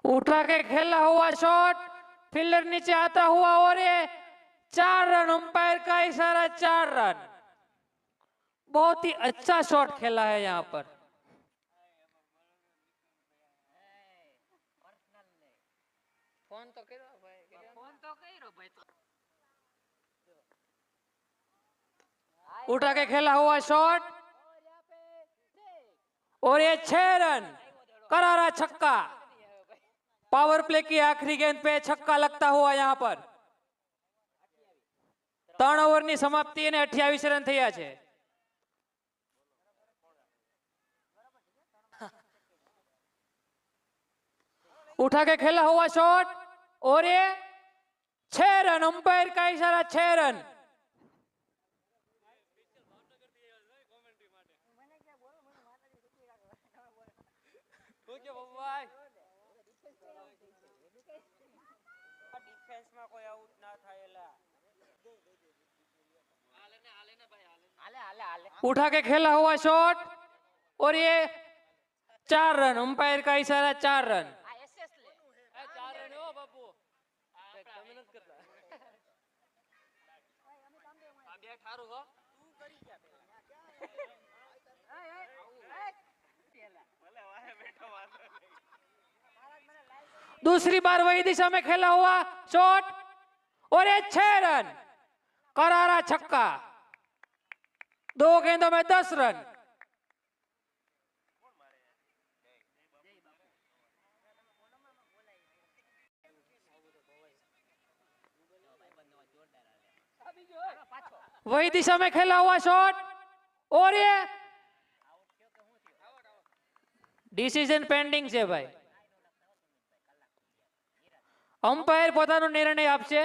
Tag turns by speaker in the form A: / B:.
A: उठा के खेला हुआ शॉट, फील्डर नीचे आता हुआ और ये 4 रन, अंपायर का इशारा 4 रन। बहुत ही अच्छा शॉट खेला है यहाँ पर। फोन तो करो भाई। उठा के खेला हुआ शॉट और ये 6 रन, करारा छक्का। पावर प्ले की आखिरी गेंद पे छक्का लगता हुआ यहाँ पर 3 ओवરની સમાપ્તિ અને 28 રન થયા છે। उठा के खेला हुआ शॉट और ये 6 रन, अंपायर का इशारा 6 रन। उठा के खेला हुआ शॉट और ये 4 रन, अंपायर का इशारा 4 रन। दूसरी बार वही दिशा में खेला हुआ शॉट और ये 6 रन, करारा छक्का। 2 गेंदों में 10 रन। वही दिशा में खेला हुआ शॉट और ये डिसीजन पेंडिंग છે ભાઈ। अंपायर પોતાનો નિર્ણય આપશે।